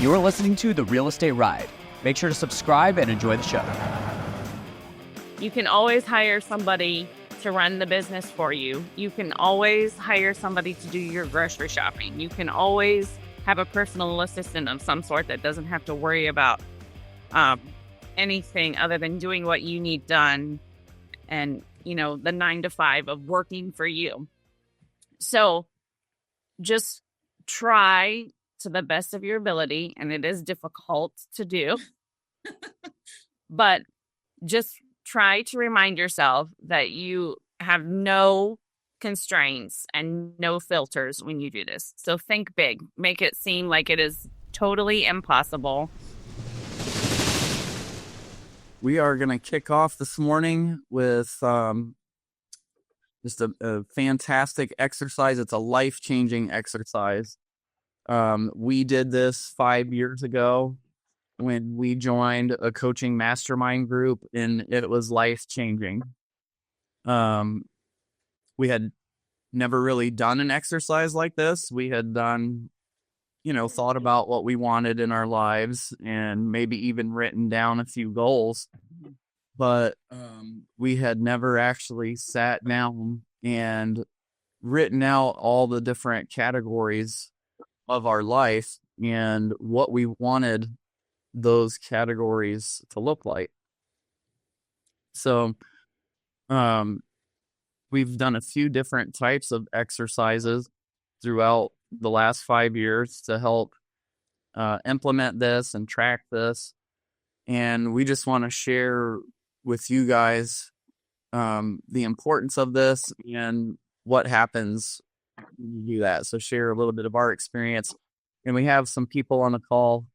You're listening to The Real Estate Ride. Make sure to subscribe and enjoy the show. You can always hire somebody to run the business for you. You can always hire somebody to do your grocery shopping. You can always have a personal assistant of some sort that doesn't have to worry about anything other than doing what you need done and, the 9 to 5 of working for you. So just try to the best of your ability, and it is difficult to do, but just try to remind yourself that you have no constraints and no filters when you do this. So think big. Make it seem like it is totally impossible. We are going to kick off this morning with just a fantastic exercise. It's a life-changing exercise. We did this 5 years ago when we joined a coaching mastermind group, and it was life-changing. We had never really done an exercise like this. We had done, thought about what we wanted in our lives and maybe even written down a few goals. But we had never actually sat down and written out all the different categories of our life and what we wanted those categories to look like. So we've done a few different types of exercises throughout the last 5 years to help implement this and track this. And we just want to share with you guys the importance of this and what happens when you do that. So share a little bit of our experience. And we have some people on the call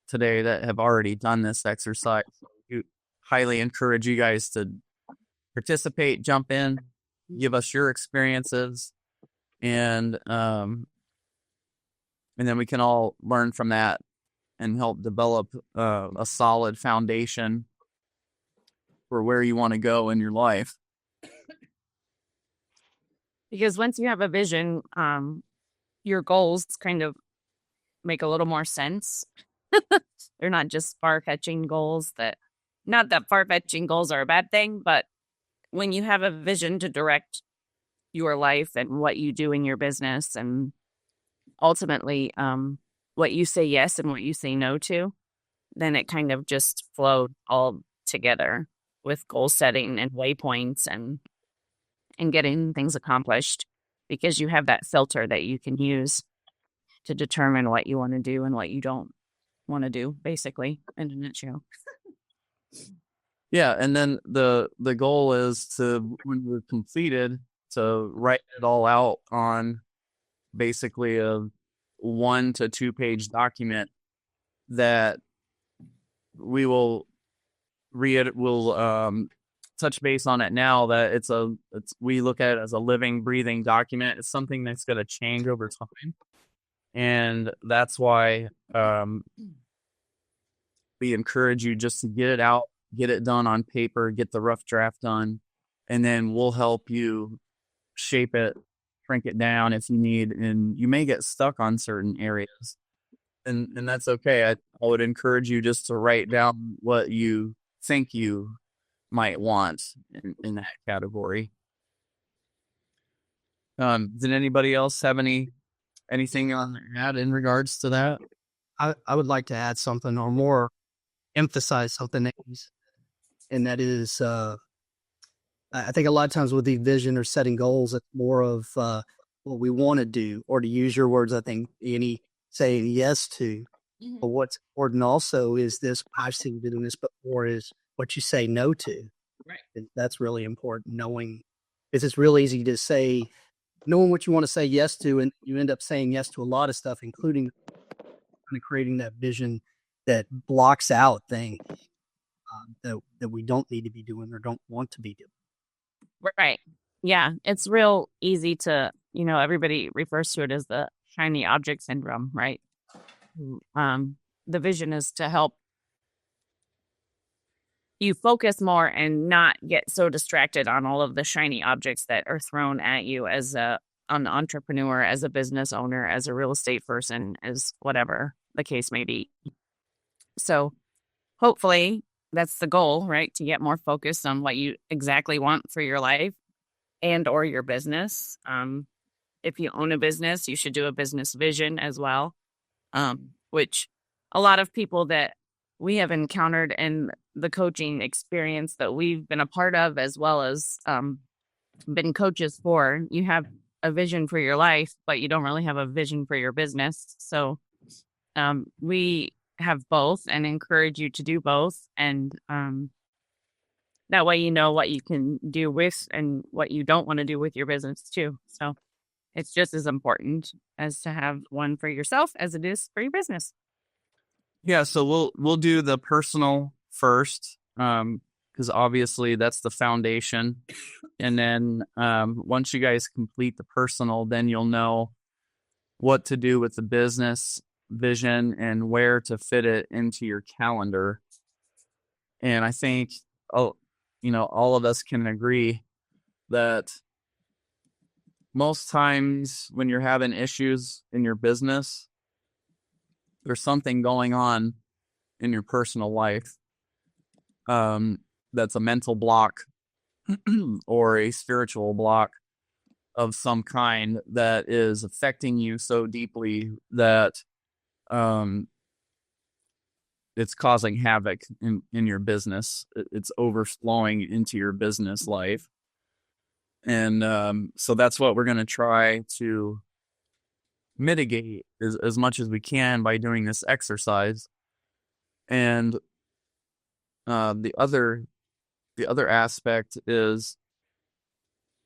today that have already done this exercise. We highly encourage you guys to participate, jump in, give us your experiences, and then we can all learn from that and help develop a solid foundation for where you want to go in your life. Because once you have a vision, your goals kind of make a little more sense. They're not just far-fetching goals not that far-fetching goals are a bad thing, but when you have a vision to direct your life and what you do in your business and ultimately what you say yes and what you say no to, then it kind of just flowed all together with goal setting and waypoints and getting things accomplished, because you have that filter that you can use to determine what you want to do and what you don't want to do, basically, in a nutshell. Yeah, and then the goal is to, when we're completed, to write it all out on basically a 1 to 2 page document that we will touch base on it now, that we look at it as a living, breathing document. It's something that's going to change over time. And that's why we encourage you just to get it out, get it done on paper, get the rough draft done, and then we'll help you shape it, shrink it down if you need. And you may get stuck on certain areas, and that's okay. I would encourage you just to write down what you think you might want in that category. Did anybody else have anything on that in regards to that? I would like to add something, or more emphasize something, and that is, I think a lot of times with the vision or setting goals, it's more of what we want to do, or to use your words, I think, Annie, saying yes to. Mm-hmm. But what's important also is this, I've seen you doing this before, is what you say no to. Right. And that's really important, knowing, because it's real easy to say, knowing what you want to say yes to, and you end up saying yes to a lot of stuff, including kind of creating that vision that blocks out things that we don't need to be doing or don't want to be doing. Right. Yeah. It's real easy to, everybody refers to it as the shiny object syndrome, right? The vision is to help you focus more and not get so distracted on all of the shiny objects that are thrown at you as an entrepreneur, as a business owner, as a real estate person, as whatever. the case may be. So hopefully that's the goal, right? To get more focused on what you exactly want for your life and or your business. If you own a business, you should do a business vision as well, which a lot of people that we have encountered in the coaching experience that we've been a part of, as well as been coaches for, you have a vision for your life, but you don't really have a vision for your business. So we have both and encourage you to do both. And that way you know what you can do with and what you don't want to do with your business too. So it's just as important as to have one for yourself as it is for your business. Yeah, so we'll do the personal first, because obviously that's the foundation. And then once you guys complete the personal, then you'll know what to do with the business vision and where to fit it into your calendar. And I think, all of us can agree that most times when you're having issues in your business, there's something going on in your personal life that's a mental block or a spiritual block of some kind that is affecting you so deeply that it's causing havoc in your business. It's overflowing into your business life. And so that's what we're going to try to mitigate as much as we can by doing this exercise. And the other aspect is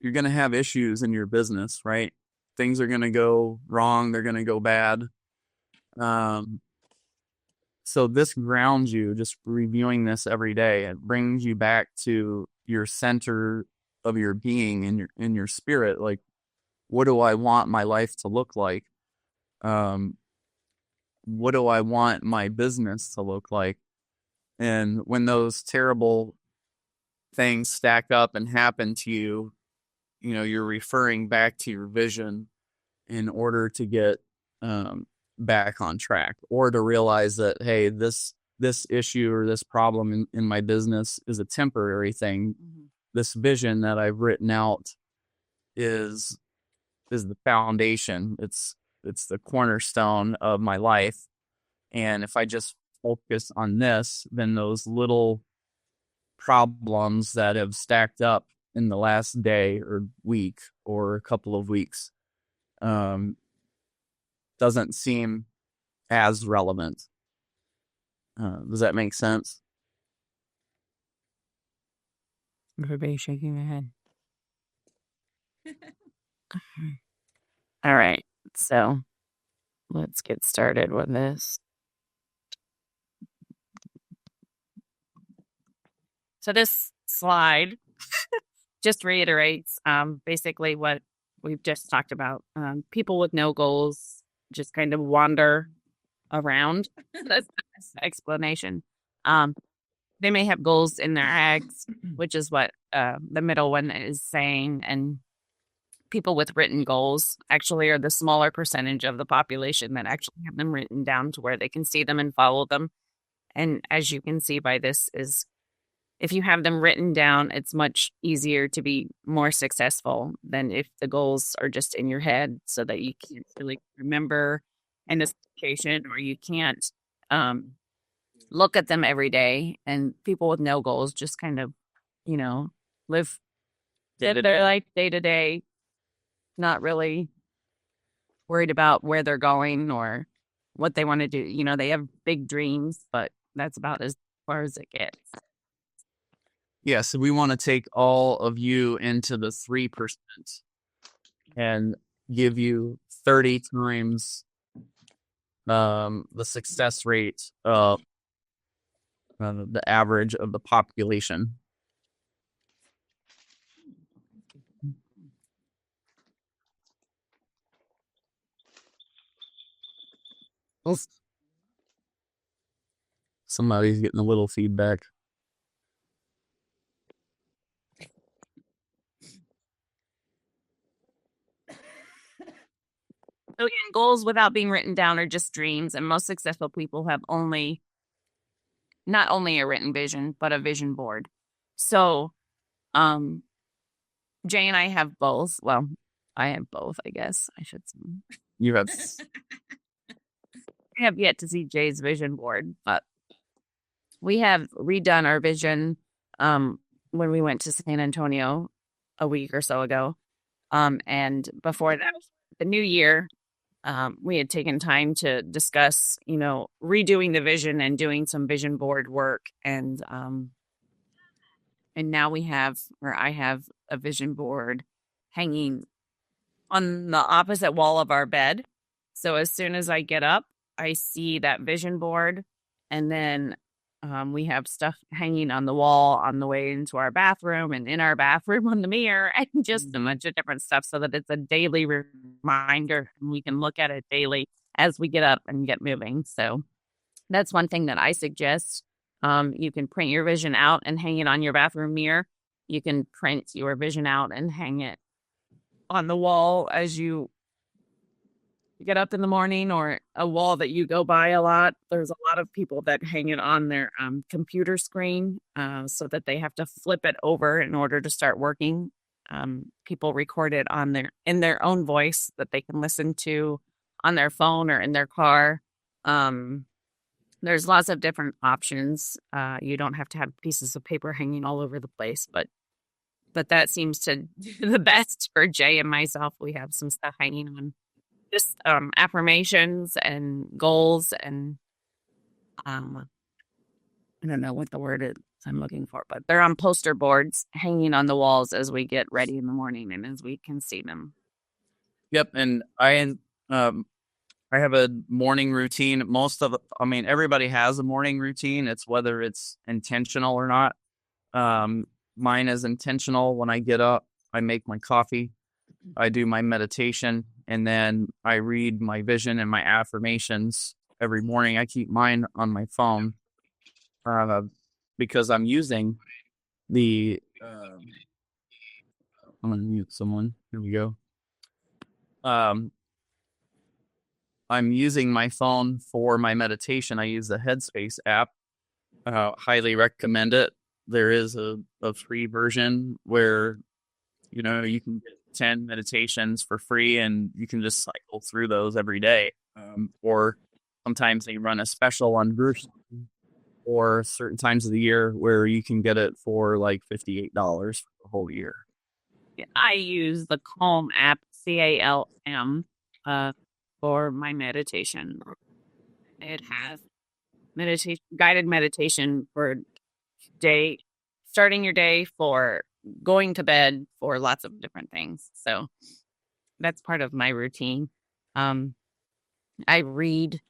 you're going to have issues in your business, right? Things are going to go wrong. They're going to go bad. So this grounds you, just reviewing this every day. It brings you back to your center of your being in your spirit. Like, what do I want my life to look like? What do I want my business to look like? And when those terrible things stack up and happen to you, you're referring back to your vision in order to get back on track, or to realize that, hey, this issue or this problem in my business is a temporary thing. Mm-hmm. This vision that I've written out is the foundation. It's the cornerstone of my life. And if I just focus on this, then those little problems that have stacked up in the last day or week or a couple of weeks doesn't seem as relevant. Does that make sense? Everybody shaking their head. All right. So let's get started with this. So this slide just reiterates basically what we've just talked about. People with no goals just kind of wander around. That's the best explanation. They may have goals in their eggs, which is what the middle one is saying. And people with written goals actually are the smaller percentage of the population that actually have them written down to where they can see them and follow them. And as you can see by this, is if you have them written down, it's much easier to be more successful than if the goals are just in your head so that you can't really remember in this location, or you can't look at them every day. And people with no goals just kind of, live their life day to day, not really worried about where they're going or what they want to do. They have big dreams, but that's about as far as it gets. Yeah, so we want to take all of you into the 3% and give you 30 times the success rate of the average of the population. Oh, somebody's getting a little feedback. So again, goals without being written down are just dreams, and most successful people have not only a written vision, but a vision board. So, Jay and I have both. Well, I have both, I guess I should say. You have I have yet to see Jay's vision board, but we have redone our vision when we went to San Antonio a week or so ago. And before that, the new year, we had taken time to discuss, redoing the vision and doing some vision board work. And now I have a vision board hanging on the opposite wall of our bed. So as soon as I get up, I see that vision board, and then we have stuff hanging on the wall on the way into our bathroom and in our bathroom on the mirror, and just a bunch of different stuff so that it's a daily reminder and we can look at it daily as we get up and get moving. So that's one thing that I suggest. You can print your vision out and hang it on your bathroom mirror. You can print your vision out and hang it on the wall as you get up in the morning, or a wall that you go by a lot. There's a lot of people that hang it on their computer screen so that they have to flip it over in order to start working. People record it in their own voice that they can listen to on their phone or in their car. There's lots of different options. You don't have to have pieces of paper hanging all over the place, but that seems to do the best for Jay and myself. We have some stuff hanging on just affirmations and goals, and I don't know what the word is I'm looking for, but they're on poster boards hanging on the walls as we get ready in the morning and as we can see them. Yep, and I have a morning routine. Everybody has a morning routine. It's whether it's intentional or not. Mine is intentional. When I get up, I make my coffee, I do my meditation, and then I read my vision and my affirmations every morning. I keep mine on my phone because I'm using the. I'm gonna mute someone. Here we go. I'm using my phone for my meditation. I use the Headspace app. Highly recommend it. There is a free version where you can get 10 meditations for free, and you can just cycle through those every day. Or sometimes they run a special on version or certain times of the year where you can get it for like $58 for the whole year. I use the Calm app, CALM, for my meditation. It has guided meditation for starting your day, for going to bed, for lots of different things. So that's part of my routine. I read,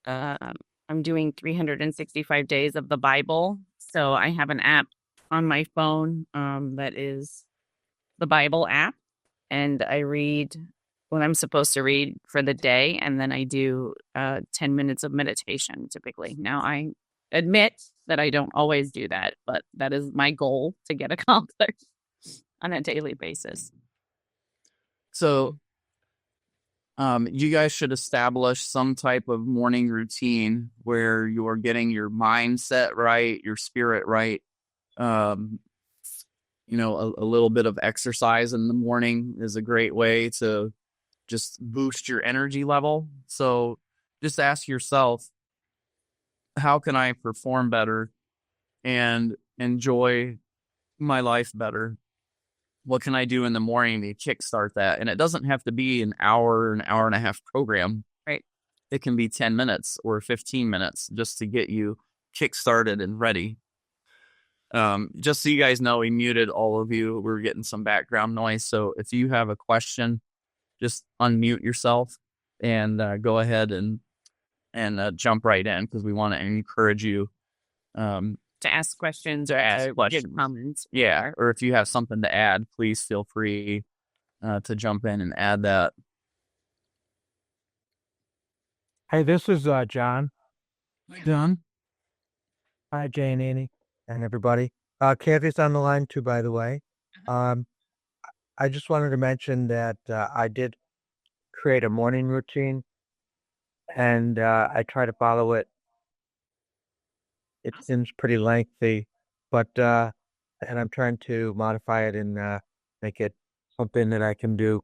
I'm doing 365 days of the Bible. So I have an app on my phone that is the Bible app, and I read what I'm supposed to read for the day, and then I do 10 minutes of meditation typically. Now, I admit that I don't always do that, but that is my goal to get accomplished on a daily basis. So you guys should establish some type of morning routine where you're getting your mindset right, your spirit right. A little bit of exercise in the morning is a great way to just boost your energy level. So just ask yourself, how can I perform better and enjoy my life better? What can I do in the morning to kickstart that? And it doesn't have to be an hour and a half program. Right. It can be 10 minutes or 15 minutes just to get you kickstarted and ready. Just so you guys know, we muted all of you. We're getting some background noise. So if you have a question, just unmute yourself and go ahead and jump right in, because we want to encourage you to ask questions or give comments. Yeah, or if you have something to add, please feel free to jump in and add that. Hey, this is John. Hi, John. Hi, Jay and Annie and everybody. Kathy's on the line too, by the way. I just wanted to mention that I did create a morning routine, and I try to follow it. It seems pretty lengthy, but and I'm trying to modify it and make it something that I can do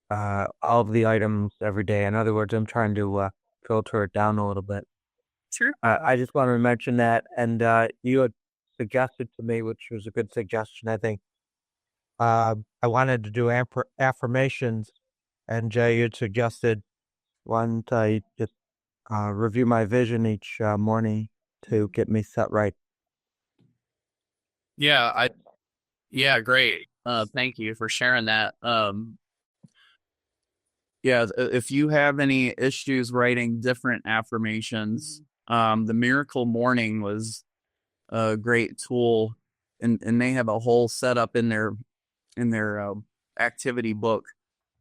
all of the items every day. In other words, I'm trying to filter it down a little bit. Sure. I just wanted to mention that, and you had suggested to me, which was a good suggestion, I think. I wanted to do affirmations, and Jay, you had suggested one to just review my vision each morning to get me set right. Yeah, great. Thank you for sharing that. Yeah, if you have any issues writing different affirmations, the Miracle Morning was a great tool, and they have a whole setup in their activity book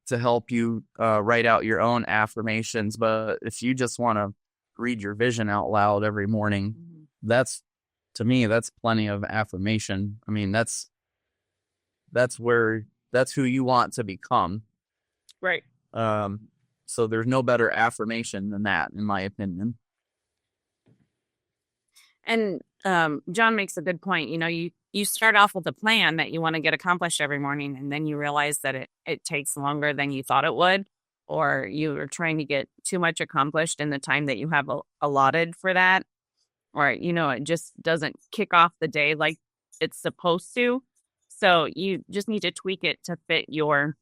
to help you write out your own affirmations. But if you just want to read your vision out loud every morning, that's, to me, that's plenty of affirmation. I mean, that's who you want to become. Right. So there's no better affirmation than that, in my opinion. And John makes a good point. You start off with a plan that you want to get accomplished every morning, and then you realize that it takes longer than you thought it would, or you are trying to get too much accomplished in the time that you have allotted for that, or it just doesn't kick off the day like it's supposed to. So you just need to tweak it to fit your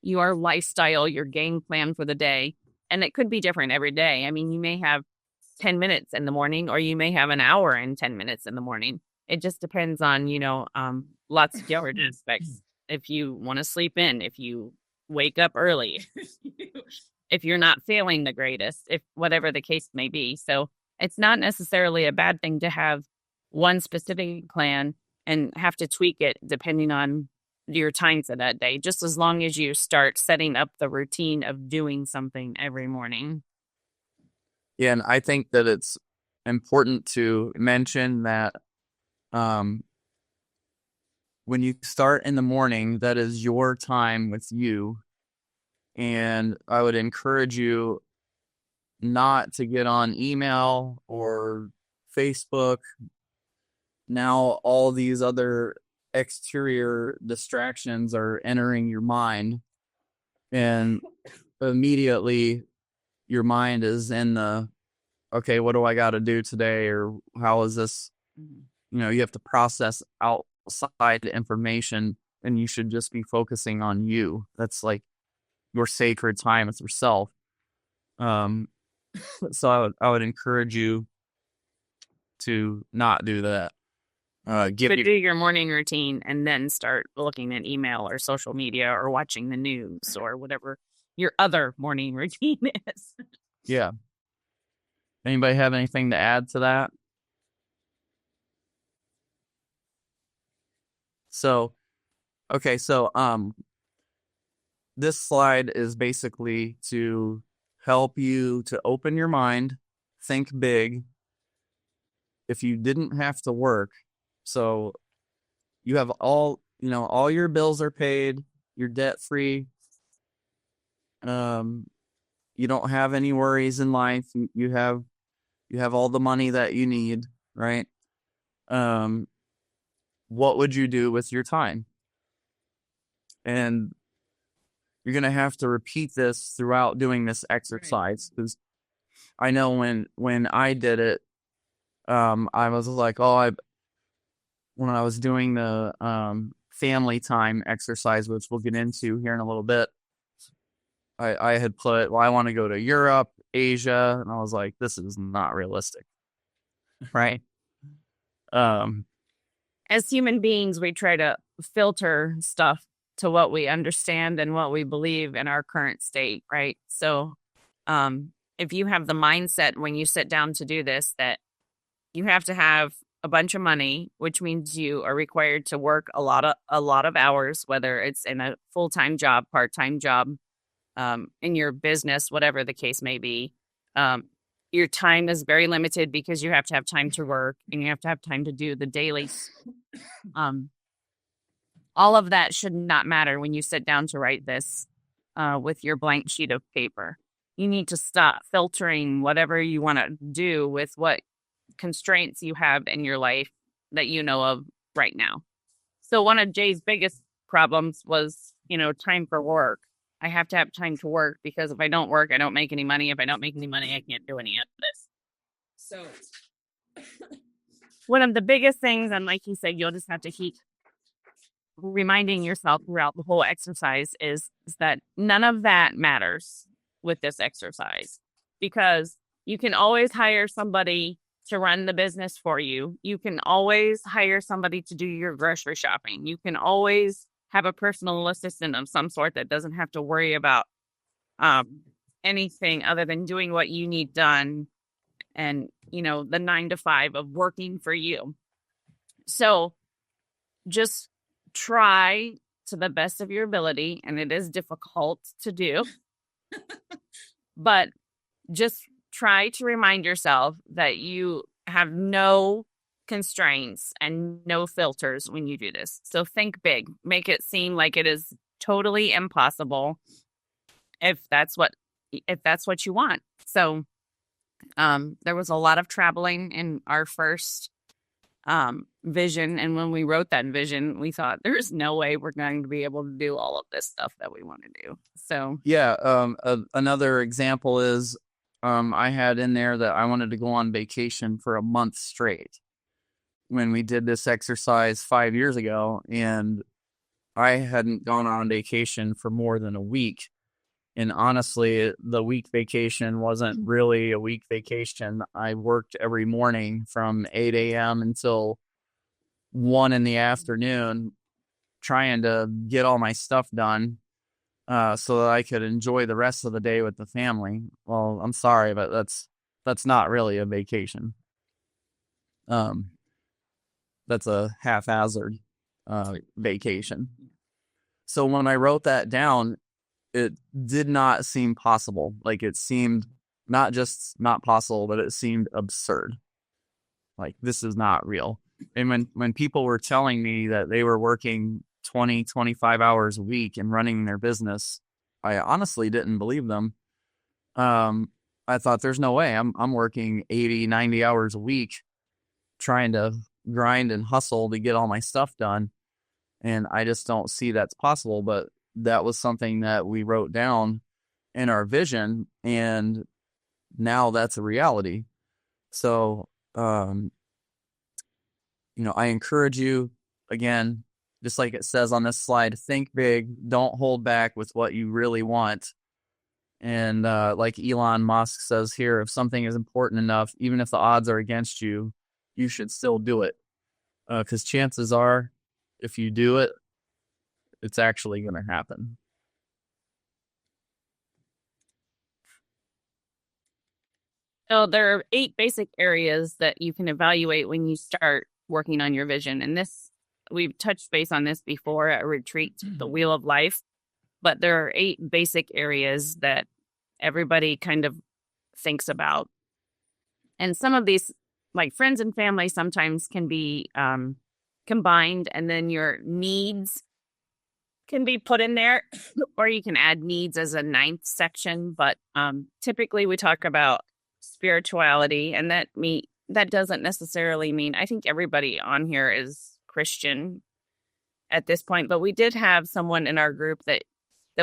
lifestyle, your game plan for the day. And it could be different every day. I mean, you may have 10 minutes in the morning, or you may have an hour and 10 minutes in the morning. It just depends on, lots of different aspects. If you want to sleep in, if you wake up early, if you're not feeling the greatest, if whatever the case may be. So it's not necessarily a bad thing to have one specific plan and have to tweak it depending on your time for that day, just as long as you start setting up the routine of doing something every morning. Yeah, and I think that it's important to mention that when you start in the morning, that is your time with you. And I would encourage you not to get on email or Facebook. Now all these other exterior distractions are entering your mind, and immediately your mind is in the, okay, what do I got to do today? Or how is this? You have to process outside information, and you should just be focusing on you. That's like your sacred time with yourself. So I would encourage you to not do that. Do your morning routine and then start looking at email or social media or watching the news or whatever your other morning routine is. Yeah. Anybody have anything to add to that? So, okay, so this slide is basically to help you to open your mind, think big. If you didn't have to work, so you have all your bills are paid, you're debt free. You don't have any worries in life. You have all the money that you need, right? What would you do with your time? And you're going to have to repeat this throughout doing this exercise, because I know when I did it, I was like, when I was doing the family time exercise, which we'll get into here in a little bit, I had put, I want to go to Europe, Asia, and I was like, this is not realistic, right? As human beings, we try to filter stuff to what we understand and what we believe in our current state, right? So if you have the mindset when you sit down to do this that you have to have a bunch of money, which means you are required to work a lot of hours, whether it's in a full-time job, part-time job, in your business, whatever the case may be. Your time is very limited because you have to have time to work and you have to have time to do the daily. All of that should not matter when you sit down to write this. with your blank sheet of paper. You need to stop filtering whatever you want to do with what constraints you have in your life that you know of right now. So one of Jay's biggest problems was, time for work. I have to have time to work because if I don't work, I don't make any money. If I don't make any money, I can't do any of this. So one of the biggest things, and like you said, you'll just have to keep reminding yourself throughout the whole exercise is that none of that matters with this exercise, because you can always hire somebody to run the business for you. You can always hire somebody to do your grocery shopping. You can always have a personal assistant of some sort that doesn't have to worry about anything other than doing what you need done and, the 9 to 5 of working for you. So just try to the best of your ability, and it is difficult to do, but just try to remind yourself that you have no constraints and no filters when you do this. So think big, make it seem like it is totally impossible if that's what you want. So there was a lot of traveling in our first vision, and when we wrote that vision, we thought there's no way we're going to be able to do all of this stuff that we want to do. So another example is I had in there that I wanted to go on vacation for a month straight when we did this exercise 5 years ago, and I hadn't gone on vacation for more than a week. And honestly, the week vacation wasn't really a week vacation. I worked every morning from 8 a.m. until 1 in the afternoon trying to get all my stuff done so that I could enjoy the rest of the day with the family. Well, I'm sorry, but that's not really a vacation. That's a haphazard vacation. So when I wrote that down, it did not seem possible. Like, it seemed not just not possible, but it seemed absurd. Like, this is not real. And when people were telling me that they were working 20, 25 hours a week and running their business, I honestly didn't believe them. I thought, there's no way I'm working 80, 90 hours a week trying to grind and hustle to get all my stuff done. And I just don't see that's possible. But that was something that we wrote down in our vision, and now that's a reality. So, I encourage you, again, just like it says on this slide, think big, don't hold back with what you really want. And like Elon Musk says here, if something is important enough, even if the odds are against you, you should still do it. Because chances are, if you do it, it's actually going to happen. So there are 8 basic areas that you can evaluate when you start working on your vision. And this, we've touched base on this before at retreat, the Wheel of Life. But there are 8 basic areas that everybody kind of thinks about. And some of these, like friends and family, sometimes can be combined, and then your needs can be put in there, or you can add needs as a 9th section. But typically we talk about spirituality, and that doesn't necessarily mean, I think everybody on here is Christian at this point, but we did have someone in our group that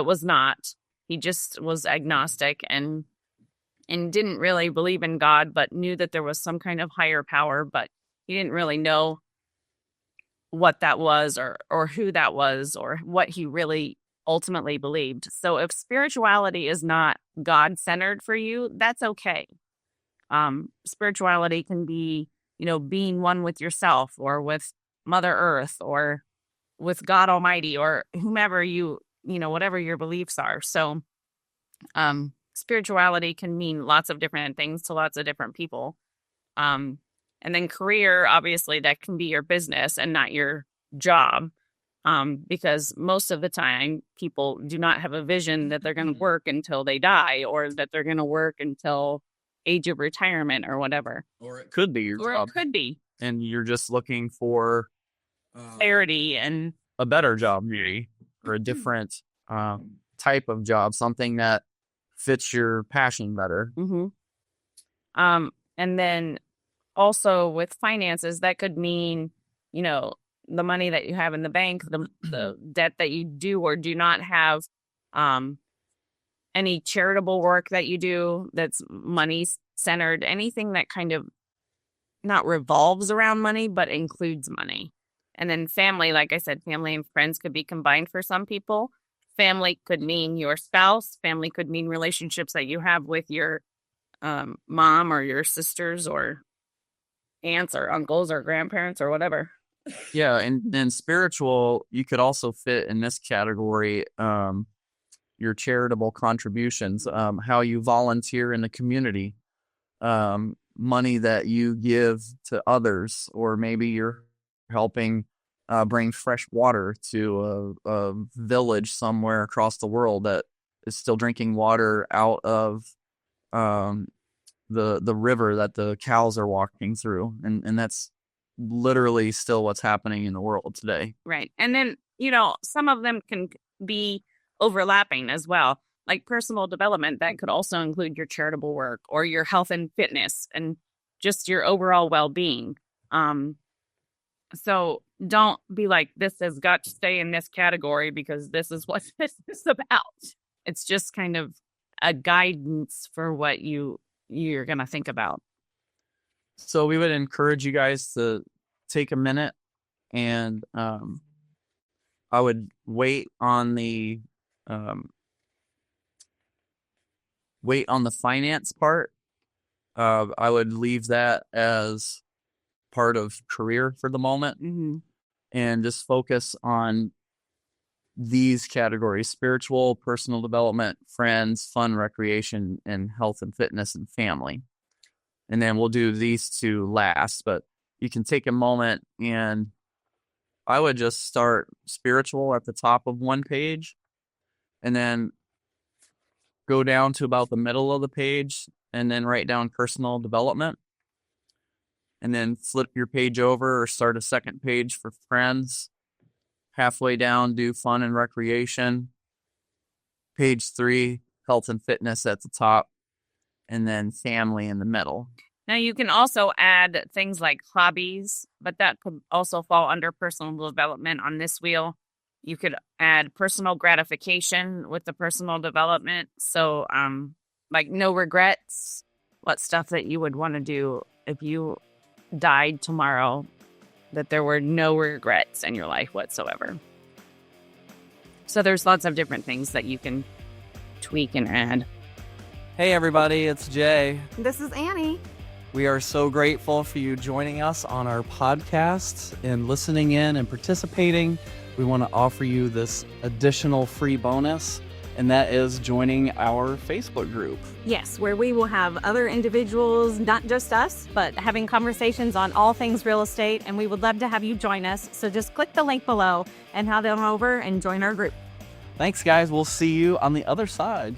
was not. He just was agnostic and didn't really believe in God, but knew that there was some kind of higher power, but he didn't really know what that was or who that was or what he really ultimately believed. So if spirituality is not God-centered for you, that's okay. Spirituality can be, being one with yourself or with Mother Earth or with God Almighty or whomever whatever your beliefs are. So spirituality can mean lots of different things to lots of different people. And then career, obviously, that can be your business and not your job, because most of the time people do not have a vision that they're going to work until they die or that they're going to work until age of retirement or whatever. Or it could be your job. It could be. And you're just looking for clarity and a better job, maybe, or a different type of job, something that fits your passion better. Mm-hmm. And then also with finances, that could mean, you know, the money that you have in the bank, the debt that you do or do not have, any charitable work that you do that's money centered, anything that kind of not revolves around money, but includes money. And then family, like I said, family and friends could be combined for some people. Family could mean your spouse. Family could mean relationships that you have with your mom or your sisters or aunts or uncles or grandparents or whatever. Yeah, and then spiritual, you could also fit in this category. Your charitable contributions, how you volunteer in the community, money that you give to others, or maybe you're helping bring fresh water to a village somewhere across the world that is still drinking water out of the river that the cows are walking through, and that's literally still what's happening in the world today. Right. And then, you know, some of them can be overlapping as well. Like personal development, that could also include your charitable work or your health and fitness and just your overall well-being. So don't be like, this has got to stay in this category because this is what this is about. It's just kind of a guidance for what you're going to think about. So we would encourage you guys to take a minute, and I would wait on the finance part. I would leave that as part of career for the moment, and just focus on these categories: spiritual, personal development, friends, fun, recreation, and health and fitness and family. And then we'll do these two last, but you can take a moment, and I would just start spiritual at the top of one page and then go down to about the middle of the page and then write down personal development, and then flip your page over or start a second page for friends. Halfway down, do fun and recreation. Page 3, health and fitness at the top, and then family in the middle. Now, you can also add things like hobbies, but that could also fall under personal development on this wheel. You could add personal gratification with the personal development. So, like no regrets, what stuff that you would want to do if you died tomorrow, that there were no regrets in your life whatsoever. So there's lots of different things that you can tweak and add. Hey everybody, it's Jay. This is Annie. We are so grateful for you joining us on our podcast and listening in and participating. We want to offer you this additional free bonus, and that is joining our Facebook group. Yes, where we will have other individuals, not just us, but having conversations on all things real estate, and we would love to have you join us. So just click the link below and head on over and join our group. Thanks, guys. We'll see you on the other side.